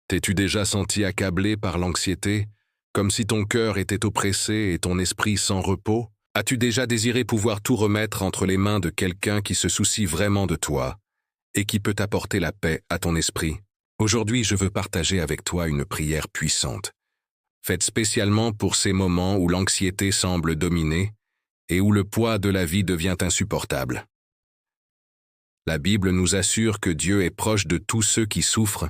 T'es-tu déjà senti accablé par l'anxiété, comme si ton cœur était oppressé et ton esprit sans repos? As-tu déjà désiré pouvoir tout remettre entre les mains de quelqu'un qui se soucie vraiment de toi et qui peut apporter la paix à ton esprit? Aujourd'hui, je veux partager avec toi une prière puissante, faite spécialement pour ces moments où l'anxiété semble dominer et où le poids de la vie devient insupportable. La Bible nous assure que Dieu est proche de tous ceux qui souffrent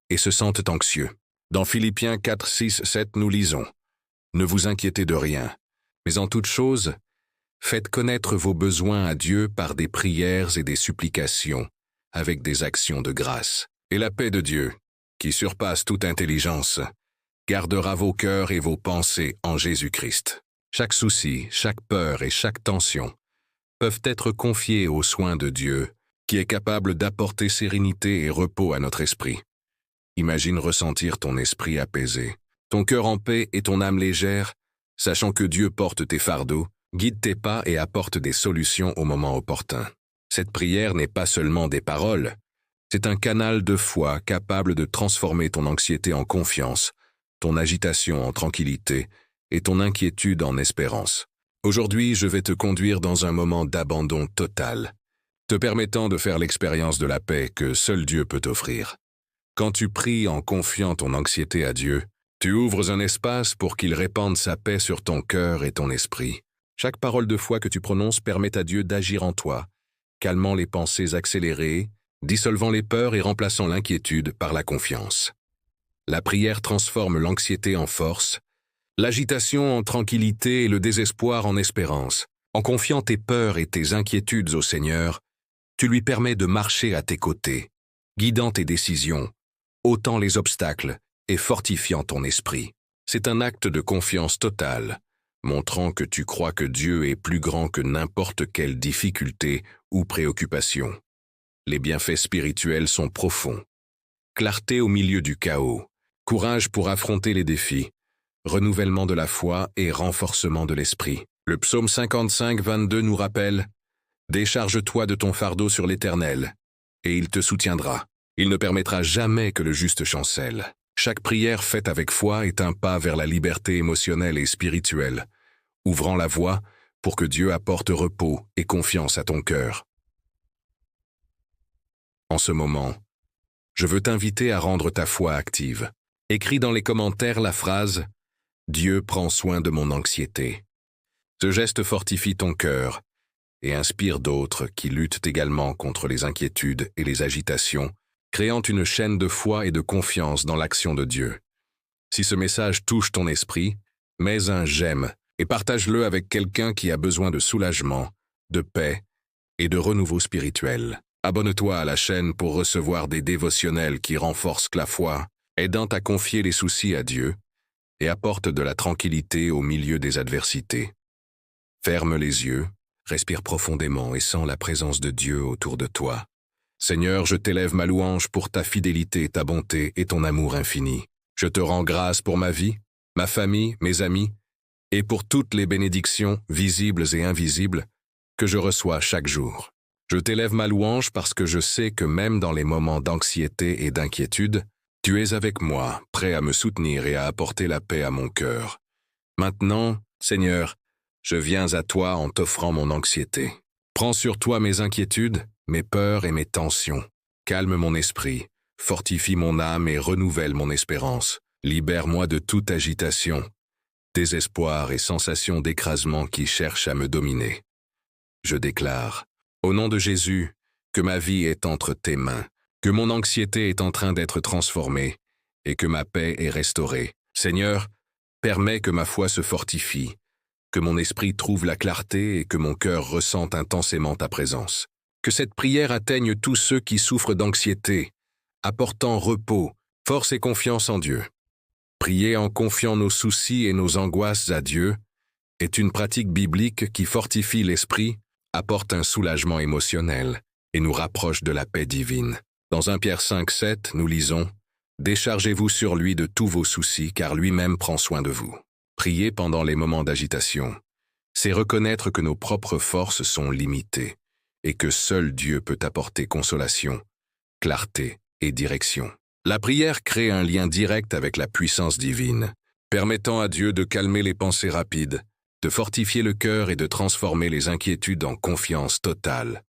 et se sentent anxieux. Dans Philippiens 4, 6, 7, nous lisons « Ne vous inquiétez de rien, mais en toute chose, faites connaître vos besoins à Dieu par des prières et des supplications, avec des actions de grâce. Et la paix de Dieu, qui surpasse toute intelligence, gardera vos cœurs et vos pensées en Jésus-Christ. » Chaque souci, chaque peur et chaque tension peuvent être confiés aux soins de Dieu, qui est capable d'apporter sérénité et repos à notre esprit. Imagine ressentir ton esprit apaisé, ton cœur en paix et ton âme légère, sachant que Dieu porte tes fardeaux, guide tes pas et apporte des solutions au moment opportun. Cette prière n'est pas seulement des paroles, c'est un canal de foi capable de transformer ton anxiété en confiance, ton agitation en tranquillité et ton inquiétude en espérance. Aujourd'hui, je vais te conduire dans un moment d'abandon total, te permettant de faire l'expérience de la paix que seul Dieu peut t'offrir. Quand tu pries en confiant ton anxiété à Dieu, tu ouvres un espace pour qu'il répande sa paix sur ton cœur et ton esprit. Chaque parole de foi que tu prononces permet à Dieu d'agir en toi, calmant les pensées accélérées, dissolvant les peurs et remplaçant l'inquiétude par la confiance. La prière transforme l'anxiété en force, l'agitation en tranquillité et le désespoir en espérance. En confiant tes peurs et tes inquiétudes au Seigneur, tu lui permets de marcher à tes côtés, guidant tes décisions, ôtant les obstacles et fortifiant ton esprit. C'est un acte de confiance totale, montrant que tu crois que Dieu est plus grand que n'importe quelle difficulté ou préoccupation. Les bienfaits spirituels sont profonds. Clarté au milieu du chaos, courage pour affronter les défis, renouvellement de la foi et renforcement de l'esprit. Le psaume 55, 22 nous rappelle « Décharge-toi de ton fardeau sur l'Éternel, et il te soutiendra. Il ne permettra jamais que le juste chancelle. » Chaque prière faite avec foi est un pas vers la liberté émotionnelle et spirituelle, ouvrant la voie pour que Dieu apporte repos et confiance à ton cœur. En ce moment, je veux t'inviter à rendre ta foi active. Écris dans les commentaires la phrase « Dieu prend soin de mon anxiété ». Ce geste fortifie ton cœur et inspire d'autres qui luttent également contre les inquiétudes et les agitations, créant une chaîne de foi et de confiance dans l'action de Dieu. Si ce message touche ton esprit, mets un j'aime et partage-le avec quelqu'un qui a besoin de soulagement, de paix et de renouveau spirituel. Abonne-toi à la chaîne pour recevoir des dévotionnels qui renforcent la foi, aidant à confier les soucis à Dieu et apportent de la tranquillité au milieu des adversités. Ferme les yeux, respire profondément et sens la présence de Dieu autour de toi. Seigneur, je t'élève ma louange pour ta fidélité, ta bonté et ton amour infini. Je te rends grâce pour ma vie, ma famille, mes amis, et pour toutes les bénédictions, visibles et invisibles, que je reçois chaque jour. Je t'élève ma louange parce que je sais que même dans les moments d'anxiété et d'inquiétude, tu es avec moi, prêt à me soutenir et à apporter la paix à mon cœur. Maintenant, Seigneur, je viens à toi en t'offrant mon anxiété. Prends sur toi mes inquiétudes, mes peurs et mes tensions. Calme mon esprit, fortifie mon âme et renouvelle mon espérance. Libère-moi de toute agitation, désespoir et sensation d'écrasement qui cherchent à me dominer. Je déclare, au nom de Jésus, que ma vie est entre tes mains, que mon anxiété est en train d'être transformée et que ma paix est restaurée. Seigneur, permets que ma foi se fortifie, que mon esprit trouve la clarté et que mon cœur ressente intensément ta présence. Que cette prière atteigne tous ceux qui souffrent d'anxiété, apportant repos, force et confiance en Dieu. Prier en confiant nos soucis et nos angoisses à Dieu est une pratique biblique qui fortifie l'esprit, apporte un soulagement émotionnel et nous rapproche de la paix divine. Dans 1 Pierre 5, 7, nous lisons « Déchargez-vous sur lui de tous vos soucis, car lui-même prend soin de vous. » Prier pendant les moments d'agitation, c'est reconnaître que nos propres forces sont limitées et que seul Dieu peut apporter consolation, clarté et direction. La prière crée un lien direct avec la puissance divine, permettant à Dieu de calmer les pensées rapides, de fortifier le cœur et de transformer les inquiétudes en confiance totale.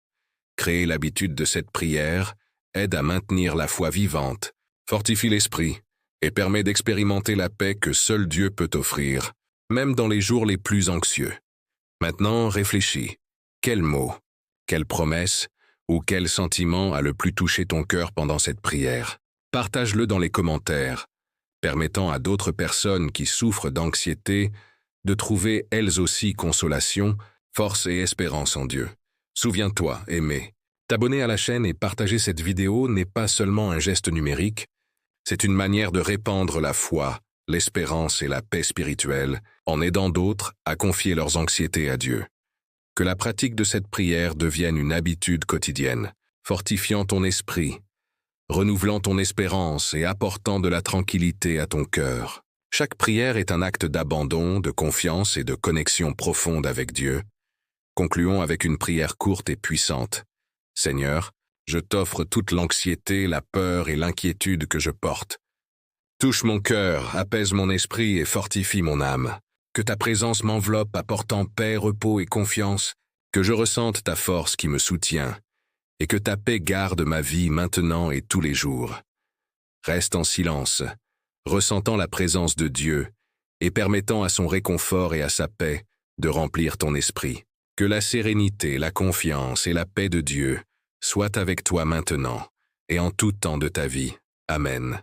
Créer l'habitude de cette prière aide à maintenir la foi vivante, fortifie l'esprit et permet d'expérimenter la paix que seul Dieu peut offrir, même dans les jours les plus anxieux. Maintenant, réfléchis. Quel mot, quelle promesse ou quel sentiment a le plus touché ton cœur pendant cette prière? Partage-le dans les commentaires, permettant à d'autres personnes qui souffrent d'anxiété de trouver elles aussi consolation, force et espérance en Dieu. Souviens-toi, aimer, t'abonner à la chaîne et partager cette vidéo n'est pas seulement un geste numérique, c'est une manière de répandre la foi, l'espérance et la paix spirituelle en aidant d'autres à confier leurs anxiétés à Dieu. Que la pratique de cette prière devienne une habitude quotidienne, fortifiant ton esprit, renouvelant ton espérance et apportant de la tranquillité à ton cœur. Chaque prière est un acte d'abandon, de confiance et de connexion profonde avec Dieu. Concluons avec une prière courte et puissante. Seigneur, je t'offre toute l'anxiété, la peur et l'inquiétude que je porte. Touche mon cœur, apaise mon esprit et fortifie mon âme. Que ta présence m'enveloppe apportant paix, repos et confiance, que je ressente ta force qui me soutient, et que ta paix garde ma vie maintenant et tous les jours. Reste en silence, ressentant la présence de Dieu et permettant à son réconfort et à sa paix de remplir ton esprit. Que la sérénité, la confiance et la paix de Dieu soient avec toi maintenant et en tout temps de ta vie. Amen.